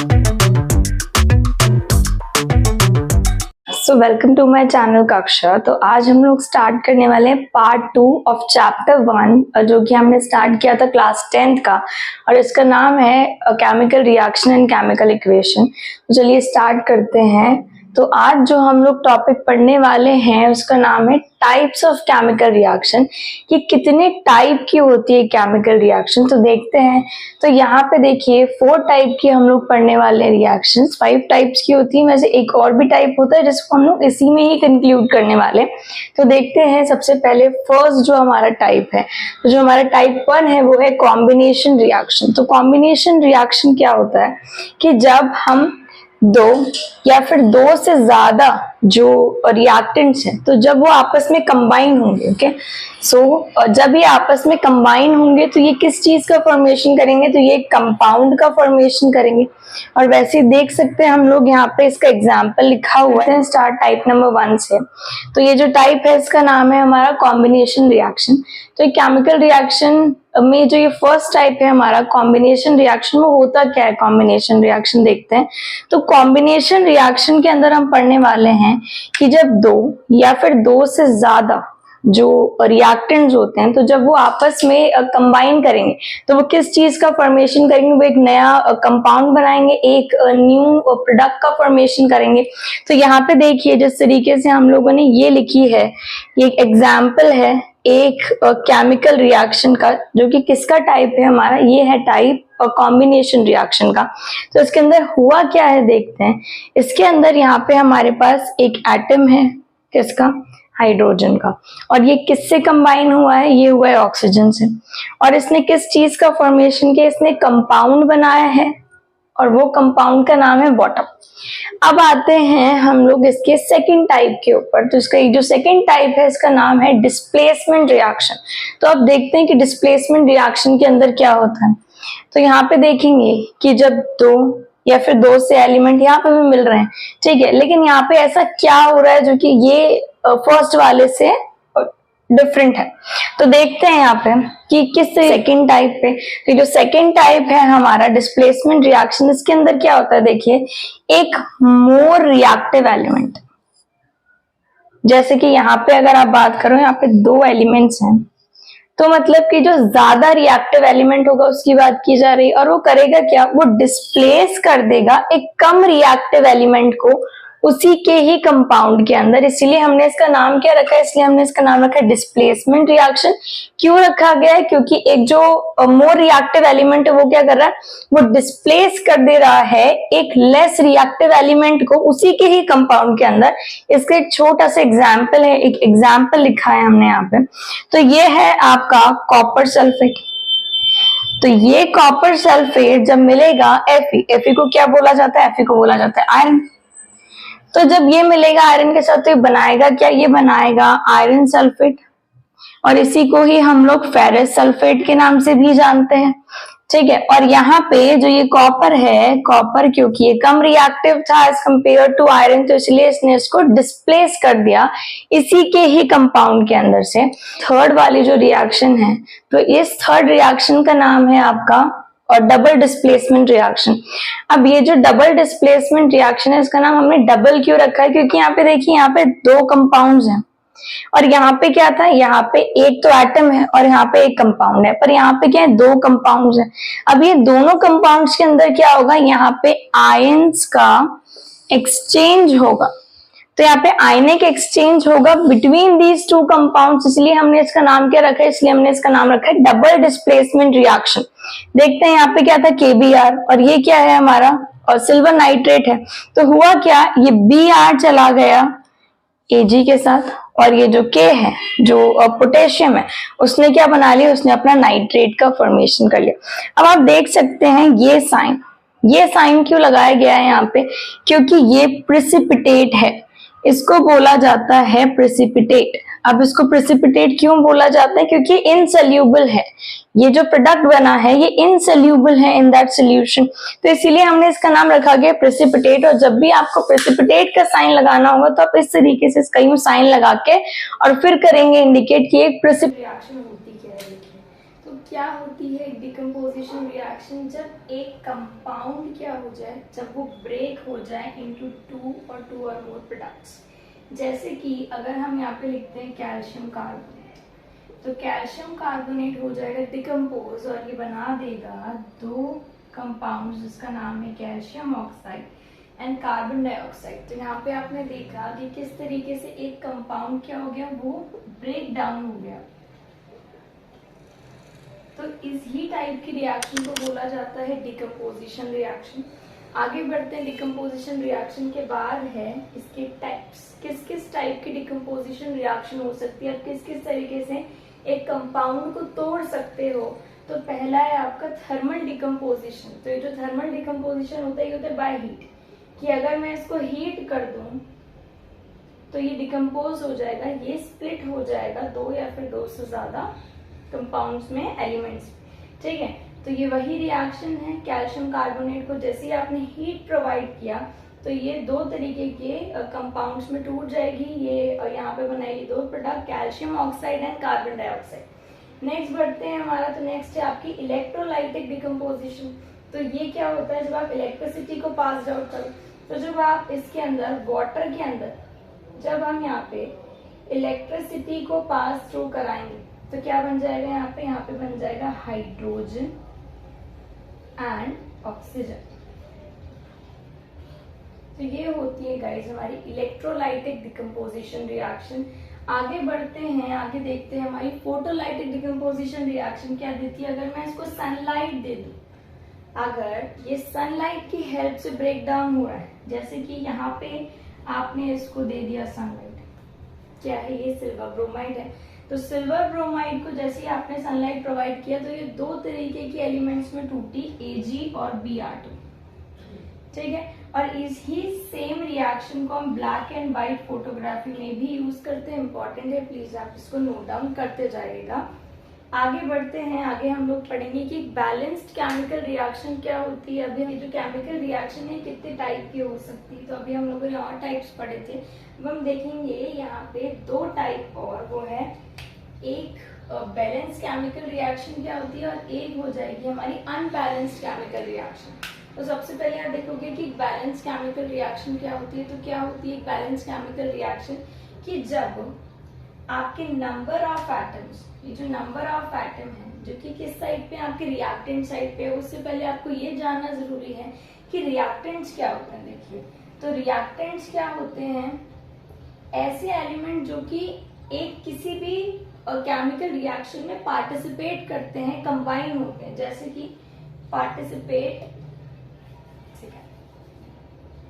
So welcome to my channel कक्षा। तो आज हम लोग स्टार्ट करने वाले हैं पार्ट 2 ऑफ चैप्टर 1 जो कि हमने स्टार्ट किया था क्लास 10th का, और इसका नाम है chemical reaction and chemical equation. तो चलिए स्टार्ट करते हैं। तो आज जो हम लोग टॉपिक पढ़ने वाले हैं उसका नाम है टाइप्स ऑफ केमिकल रिएक्शन, कि कितने टाइप की होती है केमिकल रिएक्शन। तो देखते हैं। तो यहाँ पे देखिए 4 टाइप की हम लोग पढ़ने वाले हैं रिएक्शंस। 5 टाइप्स की होती है, वैसे एक और भी टाइप होता है जिसको हम लोग इसी में ही कंक्लूड करने वाले। तो देखते हैं सबसे पहले फर्स्ट जो हमारा टाइप है, तो जो हमारा टाइप 1 है वो है कॉम्बिनेशन रिएक्शन। तो कॉम्बिनेशन रिएक्शन क्या होता है कि जब हम 2 या फिर 2 से ज्यादा जो रिएक्टेंट्स हैं, तो जब वो आपस में कंबाइन होंगे, ओके, सो जब ये आपस में कंबाइन होंगे तो ये किस चीज का फॉर्मेशन करेंगे, तो ये कंपाउंड का फॉर्मेशन करेंगे। और वैसे ही देख सकते हैं हम लोग यहाँ पे इसका एग्जाम्पल लिखा हुआ है स्टार्ट टाइप नंबर 1 से। तो ये जो टाइप है इसका नाम है हमारा कॉम्बिनेशन रिएक्शन। तो केमिकल रिएक्शन में जो ये फर्स्ट टाइप है हमारा कॉम्बिनेशन रिएक्शन, वो होता क्या है कॉम्बिनेशन रिएक्शन देखते हैं। तो कॉम्बिनेशन रिएक्शन के अंदर हम पढ़ने वाले हैं कि जब 2 या फिर 2 से ज्यादा जो रिएक्टेंट्स होते हैं, तो जब वो आपस में कंबाइन करेंगे तो वो किस चीज का फॉर्मेशन करेंगे, वो एक नया कंपाउंड बनाएंगे, एक न्यू प्रोडक्ट का फॉर्मेशन करेंगे। तो यहाँ पे देखिए जिस तरीके से हम लोगों ने ये लिखी है, ये एक एग्जाम्पल है एक केमिकल रिएक्शन का, जो कि किसका टाइप है हमारा, ये है टाइप कॉम्बिनेशन रिएक्शन का। तो इसके अंदर हुआ क्या है देखते हैं। इसके अंदर यहाँ पे हमारे पास एक एटम है, किसका, हाइड्रोजन का, और ये किससे कंबाइन हुआ है, ये हुआ है ऑक्सीजन से। और इसने किस चीज का फॉर्मेशन किया, इसने कंपाउंड बनाया है, और वो कंपाउंड का नाम है वाटर। अब आते हैं हम लोग इसके सेकंड टाइप के ऊपर। तो इसका जो सेकंड टाइप है इसका नाम है डिस्प्लेसमेंट रिएक्शन। तो अब देखते हैं कि डिस्प्लेसमेंट रिएक्शन के अंदर क्या होता है। तो यहाँ पे देखेंगे कि जब 2 या फिर 2 से एलिमेंट यहाँ पे भी मिल रहे हैं, ठीक है, लेकिन यहाँ पे ऐसा क्या हो रहा है जो कि ये फर्स्ट वाले से डिफरेंट है। तो देखते हैं यहाँ पे कि किस सेकंड टाइप पे। तो जो सेकंड टाइप है हमारा डिस्प्लेसमेंट रिएक्शन, इसके अंदर क्या होता है देखिए, एक मोर रिएक्टिव एलिमेंट। जैसे कि यहाँ पे अगर आप बात करो, यहाँ पे 2 एलिमेंट्स हैं, तो मतलब कि जो ज्यादा रिएक्टिव एलिमेंट होगा उसकी बात की जा रही है, और वो करेगा क्या, वो डिस्प्लेस कर देगा एक कम रिएक्टिव एलिमेंट को उसी के ही कंपाउंड के अंदर। इसीलिए हमने इसका नाम क्या रखा है, इसलिए हमने इसका नाम रखा है डिस्प्लेसमेंट रिएक्शन। क्यों रखा गया है, क्योंकि एक जो मोर रिएक्टिव एलिमेंट है वो क्या कर रहा है, वो डिस्प्लेस कर दे रहा है एक लेस रिएक्टिव एलिमेंट को उसी के ही कंपाउंड के अंदर। इसका एक छोटा सा एग्जाम्पल है, एक एग्जाम्पल लिखा है हमने यहाँ पे। तो ये है आपका कॉपर सल्फेट। तो ये कॉपर सल्फेट जब मिलेगा Fe को क्या बोला जाता है, Fe को बोला जाता है आयरन। तो जब ये मिलेगा आयरन के साथ तो ये बनाएगा क्या, ये बनाएगा आयरन सल्फेट, और इसी को ही हम लोग फेरस सल्फेट के नाम से भी जानते हैं, ठीक है। और यहाँ पे जो ये कॉपर है, कॉपर क्योंकि ये कम रिएक्टिव था एज कंपेयर टू आयरन, तो इसलिए इसने इसको डिस्प्लेस कर दिया इसी के ही कंपाउंड के अंदर से। थर्ड वाली जो रिएक्शन है, तो इस थर्ड रिएक्शन का नाम है आपका और डबल डिस्प्लेसमेंट रिएक्शन। अब ये जो डबल डिस्प्लेसमेंट रिएक्शन है, इसका नाम हमने डबल क्यों रखा है, क्योंकि यहाँ पे देखिए यहाँ पे 2 कंपाउंड्स हैं, और यहाँ पे क्या था, यहाँ पे एक तो एटम है और यहाँ पे एक कंपाउंड है, पर यहाँ पे क्या है, 2 कंपाउंड्स हैं। अब ये दोनों कंपाउंड्स के अंदर क्या होगा, यहाँ पे आयंस का एक्सचेंज होगा। तो यहाँ पे आयनिक एक्सचेंज होगा बिटवीन दीज 2 कंपाउंड्स, इसलिए हमने इसका नाम क्या रखा है, इसलिए हमने इसका नाम रखा है डबल डिस्प्लेसमेंट रिएक्शन। देखते हैं यहाँ पे क्या था, KBr, और ये क्या है हमारा, और सिल्वर नाइट्रेट है। तो हुआ क्या, ये Br चला गया Ag के साथ, और ये जो K है, जो पोटेशियम है, उसने क्या बना लिया, उसने अपना नाइट्रेट का फॉर्मेशन कर लिया। अब आप देख सकते हैं ये साइन क्यों लगाया गया है यहाँ पे, क्योंकि ये प्रेसिपिटेट है, इसको बोला जाता है प्रेसिपिटेट। अब इसको प्रेसिपिटेट क्यों बोला जाता है, क्योंकि इनसोल्यूबल है, ये जो प्रोडक्ट बना है ये इनसोल्यूबल है इन दैट सोल्यूशन, तो इसीलिए हमने इसका नाम रखा गया प्रेसिपिटेट। और जब भी आपको प्रेसिपिटेट का साइन लगाना होगा तो आप इस तरीके से इसका यूं साइन लगा के और फिर करेंगे इंडिकेट कि एक प्रेसिपिटेट रिएक्शन होती क्या है। तो क्या होती है डिकम्पोजिशन रिएक्शन? जब एक कंपाउंड क्या हो जाए, जब वो ब्रेक हो जाए इनटू टू और मोर प्रोडक्ट्स। जैसे कि अगर हम यहाँ पे लिखते हैं कैल्शियम कार्बोनेट, तो कैल्शियम कार्बोनेट हो जाएगा डिकम्पोज और ये बना देगा दो कंपाउंड जिसका नाम है calcium oxide and carbon dioxide. तो यहाँ पे आपने देखा कि किस तरीके से एक कंपाउंड क्या हो गया, वो ब्रेक डाउन हो गया। तो इस ही टाइप की रिएक्शन को बोला जाता है डिकम्पोजिशन रिएक्शन। आगे बढ़ते हैं। डिकम्पोजिशन रिएक्शन के बाद है इसके टाइप्स। किस किस टाइप की डिकम्पोजिशन रिएक्शन हो सकती है, किस किस तरीके से एक कंपाउंड को तोड़ सकते हो। तो पहला है आपका थर्मल डिकम्पोजिशन। तो ये जो थर्मल डिकम्पोजिशन होता है ये होता है बाय हीट, कि अगर मैं इसको हीट कर दूं तो ये डिकम्पोज हो जाएगा, ये स्प्लिट हो जाएगा दो या फिर दो से ज्यादा कंपाउंड्स में, एलिमेंट्स। ठीक है, तो ये वही रिएक्शन है। कैल्शियम कार्बोनेट को जैसे ही आपने हीट प्रोवाइड किया तो ये दो तरीके के कंपाउंड्स में टूट जाएगी। ये यहाँ पे बनाएगी दो product, calcium oxide and carbon dioxide. Next बढ़ते हैं हमारा, तो नेक्स्ट है आपकी इलेक्ट्रोलाइटिक डिकम्पोजिशन। तो ये क्या होता है, जब आप इलेक्ट्रिसिटी को पास आउट करो, तो जब आप इसके अंदर वाटर के अंदर जब हम यहाँ पे इलेक्ट्रिसिटी को पास थ्रू कराएंगे तो क्या बन जाएगा, यहाँ पे बन जाएगा हाइड्रोजन एंड ऑक्सीजन। तो ये होती है गाइस हमारी इलेक्ट्रोलाइटिक डिकम्पोजिशन रिएक्शन। आगे बढ़ते हैं, आगे देखते हैं हमारी फोटोलाइटिक डिकम्पोजिशन रिएक्शन क्या देती है। अगर मैं इसको सनलाइट दे दूं, अगर ये सनलाइट की हेल्प से ब्रेक डाउन हो रहा है, जैसे कि यहाँ पे आपने इसको दे दिया सनलाइट, क्या है ये सिल्वर ब्रोमाइड है। तो सिल्वर ब्रोमाइड को जैसे ही आपने सनलाइट प्रोवाइड किया तो ये दो तरीके के एलिमेंट्स में टूटी, Ag और Br2। ठीक है, और इस ही सेम रिएक्शन को हम ब्लैक एंड व्हाइट फोटोग्राफी में भी यूज करते हैं। इंपॉर्टेंट है, प्लीज आप इसको नोट डाउन करते जाइएगा। आगे बढ़ते हैं, आगे हम लोग पढ़ेंगे कि बैलेंस्ड केमिकल रिएक्शन क्या होती है। अभी जो केमिकल रिएक्शन है कितने टाइप की हो सकती है, तो अभी हम लोगों ने और टाइप्स पढ़े थे। अब हम देखेंगे यहाँ पे दो टाइप, और वो है एक बैलेंस्ड केमिकल रिएक्शन क्या होती है और एक हो जाएगी हमारी अनबैलेंस्ड केमिकल रिएक्शन। तो सबसे पहले आप देखोगे कि बैलेंस्ड केमिकल रिएक्शन क्या होती है। तो क्या होती है बैलेंस्ड केमिकल रिएक्शन, कि जब आपके नंबर ऑफ एटम्स, ये जो नंबर ऑफ एटम है जो कि किस साइड पे, आपके रिएक्टेंट साइड पे, उससे पहले आपको ये जानना जरूरी है कि रिएक्टेंट्स क्या होते हैं। देखिए, तो रिएक्टेंट्स क्या होते हैं, ऐसे एलिमेंट जो कि एक किसी भी केमिकल रिएक्शन में पार्टिसिपेट करते हैं, कंबाइन होते हैं। जैसे कि participate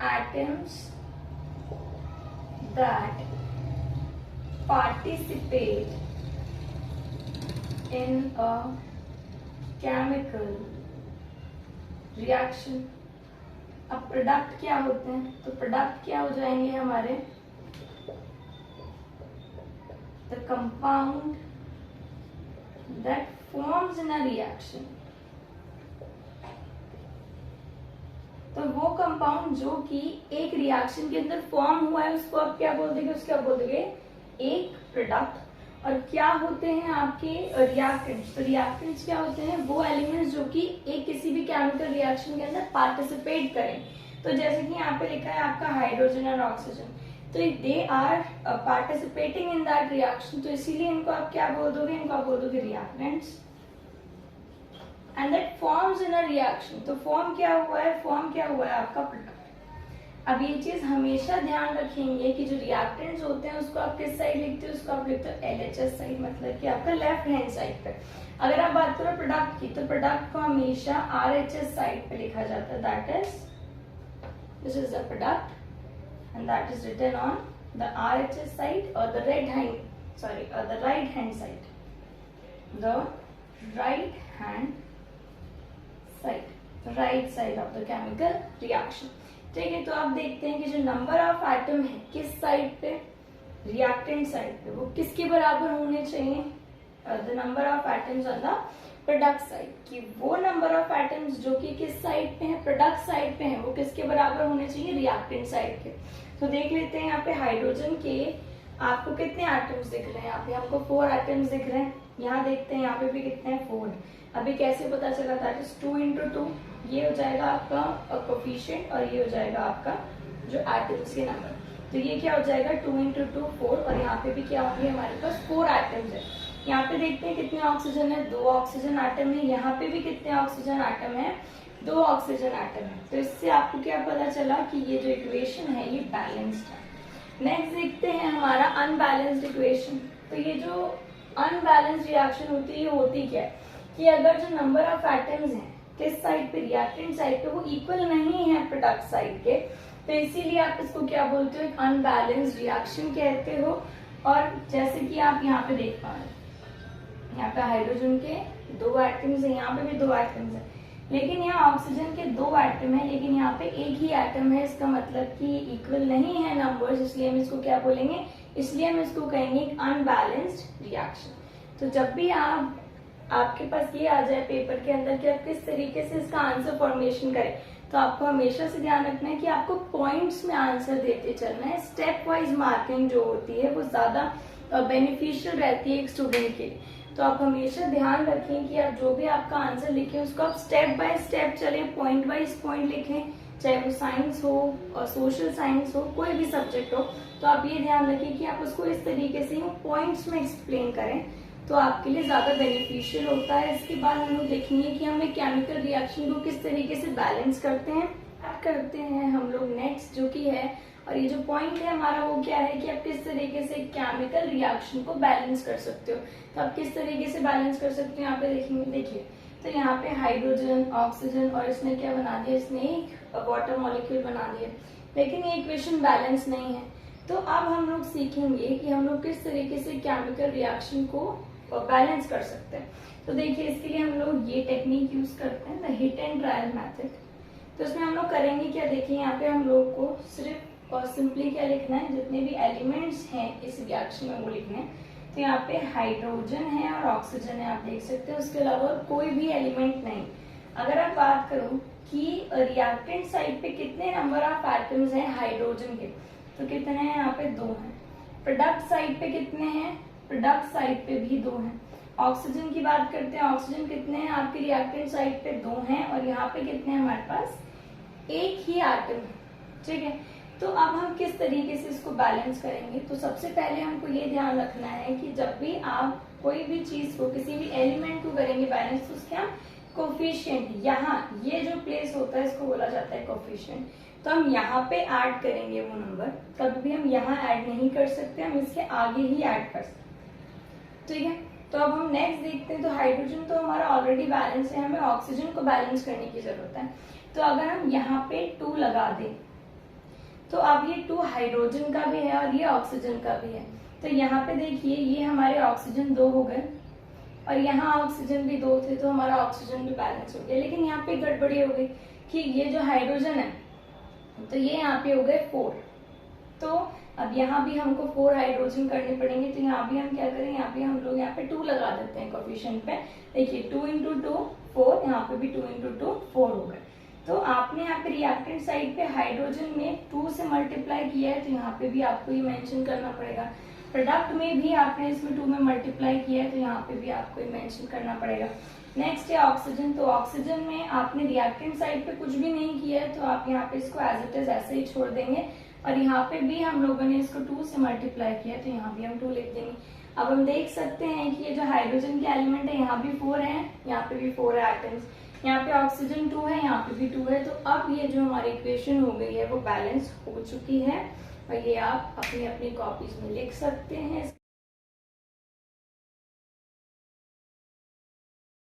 atoms that participate in a chemical reaction। अब प्रोडक्ट क्या होते हैं, तो प्रोडक्ट क्या हो जाएंगे हमारे, the compound that forms in a reaction। तो वो कंपाउंड जो कि एक रिएक्शन के अंदर फॉर्म हुआ है उसको आप क्या बोल देंगे, उसको आप बोल देंगे एक प्रोडक्ट। और क्या होते हैं आपके रिएक्टेंट्स, तो रिएक्टेंट्स क्या होते हैं, वो एलिमेंट्स जो कि एक किसी भी केमिकल रिएक्शन के अंदर पार्टिसिपेट करें। तो जैसे कि यहाँ पे लिखा है आपका हाइड्रोजन और ऑक्सीजन, तो they are participating in that reaction, तो इसीलिए इनको आप क्या बोल दोगे, इनको आप बोल दोगे reactants. And that forms in a reaction, तो फॉर्म क्या हुआ है आपका प्रोडक्ट। अब ये चीज हमेशा ध्यान रखेंगे कि जो रिएक्टेंट्स होते हैं उसको आप किस साइड लिखते हो, उसको आप लिखते हो LHS साइड, मतलब कि आपका लेफ्ट हैंड साइड पे। अगर आप बात करो प्रोडक्ट की, तो प्रोडक्ट को हमेशा RHS साइड पे लिखा जाता है, that is this is the product and that is written on the RHS side और the right hand side, the right hand side, right side of the chemical reaction. ठीक है, तो आप देखते हैं कि जो नंबर ऑफ एटम है किस साइड पे, रिएक्टेंट साइड पे, वो किसके बराबर होने चाहिए, the number of atoms on the product side, कि वो नंबर ऑफ एटम्स जो कि किस साइड पे है, प्रोडक्ट साइड पे है, वो किसके बराबर होने चाहिए, रिएक्टेंट साइड के। तो देख लेते हैं यहाँ पे हाइड्रोजन के आपको कितने एटम्स दिख रहे हैं, यहाँ पे हमको 4 एटम्स दिख रहे हैं। यहाँ देखते हैं, यहाँ पे भी कितने हैं 4। अभी कैसे पता चला था, 2 × 2, ये हो जाएगा आपका कोफिशिएंट और ये हो जाएगा आपका जो एटम्स के नंबर। तो ये क्या हो जाएगा 2 × 2 4, और यहाँ पे भी क्या होंगे हमारे पास 4 एटम्स है। यहाँ पे देखते हैं कितने ऑक्सीजन है, 2 ऑक्सीजन एटम है। यहाँ पे भी कितने ऑक्सीजन एटम है, 2 ऑक्सीजन एटम है। तो इससे आपको क्या पता चला कि ये जो इक्वेशन है ये बैलेंस्ड है। नेक्स्ट देखते हैं हमारा अनबैलेंस्ड इक्वेशन। तो ये जो अनबैलेंस्ड रिएक्शन होती है, ये होती क्या है कि अगर जो नंबर ऑफ एटम्स हैं किस साइड पे, रिएक्टेंट साइड पे, वो इक्वल नहीं है प्रोडक्ट साइड के, तो इसीलिए आप इसको क्या बोलते हो, एक अनबैलेंस्ड रिएक्शन कहते हो। और जैसे कि आप यहाँ पे देख पा रहे हैं, यहाँ पे हाइड्रोजन के 2 एटम्स है, यहाँ पे भी 2 एटम्स है, लेकिन यहाँ ऑक्सीजन के 2 एटम है, लेकिन यहाँ पे एक ही एटम है। इसका मतलब कि इक्वल नहीं है नंबर्स, इसलिए हम इसको क्या बोलेंगे, इसलिए हम इसको कहेंगे एक अनबैलेंस्ड रिएक्शन। तो जब भी आपके पास ये आ जाए पेपर के अंदर कि आप किस तरीके से इसका आंसर फॉर्मेशन करें, तो आपको हमेशा से ध्यान रखना है कि आपको पॉइंट्स में आंसर देते चलना है। स्टेप वाइज मार्किंग जो होती है वो ज्यादा बेनिफिशियल रहती है एक स्टूडेंट के लिए। तो आप हमेशा ध्यान रखें कि आप जो भी आपका आंसर लिखें उसको आप स्टेप बाय स्टेप चलें, पॉइंट वाइज पॉइंट लिखें, चाहे वो साइंस हो और सोशल साइंस हो, कोई भी सब्जेक्ट हो। तो आप ये ध्यान रखें कि आप उसको इस तरीके से पॉइंट्स में एक्सप्लेन करें, तो आपके लिए ज्यादा बेनिफिशियल होता है। इसके बाद हम लोग देखेंगे कि हम एक केमिकल रिएक्शन को किस तरीके से बैलेंस करते हैं हम लोग नेक्स्ट जो कि है, और ये जो पॉइंट है हमारा वो क्या है कि आप किस तरीके से केमिकल रिएक्शन को बैलेंस कर सकते हो। तो आप किस तरीके से बैलेंस कर सकते हो यहाँ पे देखेंगे। देखिए, तो यहाँ पे हाइड्रोजन, ऑक्सीजन, और इसने क्या बना दिया, इसने एक वाटर मॉलिक्यूल बना दिया, लेकिन ये इक्वेशन बैलेंस नहीं है। तो अब हम लोग सीखेंगे कि हम लोग किस तरीके से केमिकल रिएक्शन को बैलेंस कर सकते हैं। तो देखिए, इसके लिए हम लोग ये टेक्निक यूज करते हैं, the hit and trial method. तो इसमें हम लोग करेंगे क्या, देखिए यहाँ पे हम लोग को सिर्फ और सिंपली क्या लिखना है, जितने भी एलिमेंट्स हैं इस रिएक्शन में वो लिखने हैं। तो यहाँ पे हाइड्रोजन है और ऑक्सीजन है, आप देख सकते हैं, उसके अलावा कोई भी एलिमेंट नहीं। अगर आप बात करूं कि रिएक्टेंट साइड पे कितने नंबर ऑफ एटम्स हैं हाइड्रोजन के, तो कितने हैं, यहाँ पे 2 हैं। प्रोडक्ट साइड पे कितने हैं, प्रोडक्ट साइड पे भी 2 हैं। ऑक्सीजन की बात करते हैं, ऑक्सीजन कितने हैं, आपके रिएक्टेंट साइड पे 2 हैं, और यहाँ पे कितने हैं हमारे पास, एक ही एटम। ठीक है, तो अब हम किस तरीके से इसको बैलेंस करेंगे। तो सबसे पहले हमको ये ध्यान रखना है कि जब भी आप कोई भी चीज को, किसी भी एलिमेंट को करेंगे बैलेंस, तो उसके हम कोफिशिएंट, यहाँ ये जो प्लेस होता है इसको बोला जाता है कोफिशिएंट। तो हम यहाँ पे ऐड करेंगे वो नंबर, कभी भी हम यहाँ ऐड नहीं कर सकते, हम इसके आगे ही ऐड कर सकते। ठीक है, तो अब हम नेक्स्ट देखते हैं। तो हाइड्रोजन तो हमारा ऑलरेडी बैलेंस है, हमें ऑक्सीजन को बैलेंस करने की जरूरत है। तो अगर हम यहाँ पे 2 लगा दें, तो अब ये 2 हाइड्रोजन का भी है और ये ऑक्सीजन का भी है। तो यहाँ पे देखिए, ये हमारे ऑक्सीजन 2 हो गए और यहाँ ऑक्सीजन भी 2 थे, तो हमारा ऑक्सीजन भी बैलेंस हो गया। लेकिन यहाँ पे गड़बड़ी हो गई कि ये जो हाइड्रोजन है, तो ये यहाँ पे हो गए 4। तो अब यहाँ भी हमको 4 हाइड्रोजन करने पड़ेंगे। तो यहाँ भी हम क्या करें, यहाँ भी हम लोग यहाँ पे 2 लगा देते हैं कोफिशिएंट पे। देखिए 2 × 2 4, यहाँ पे भी 2 × 2 4 हो गए। तो आपने यहाँ पे रिएक्टेंट साइड पे हाइड्रोजन में 2 से मल्टीप्लाई किया है, तो यहाँ पे भी आपको ये मेंशन करना पड़ेगा। प्रोडक्ट में भी आपने इसमें 2 में मल्टीप्लाई किया है, तो यहाँ पे भी आपको ये मेंशन करना पड़ेगा। नेक्स्ट है ऑक्सीजन। तो ऑक्सीजन में आपने रिएक्टेंट साइड पे कुछ भी नहीं किया है, तो आप यहाँ पे इसको एज इट इज ऐसे ही छोड़ देंगे, और यहाँ पे भी हम लोगों ने इसको 2 से मल्टीप्लाई किया, तो यहाँ भी हम 2 लिख देंगे। अब हम देख सकते हैं कि ये जो हाइड्रोजन के एलिमेंट है, यहाँ भी 4 है, यहाँ पे भी 4 है एटम्स, यहाँ पे ऑक्सीजन 2 है, यहाँ पे भी 2 है। तो अब ये जो हमारी इक्वेशन हो गई है वो बैलेंस हो चुकी है, और ये आप अपनी अपनी कॉपीज में लिख सकते हैं।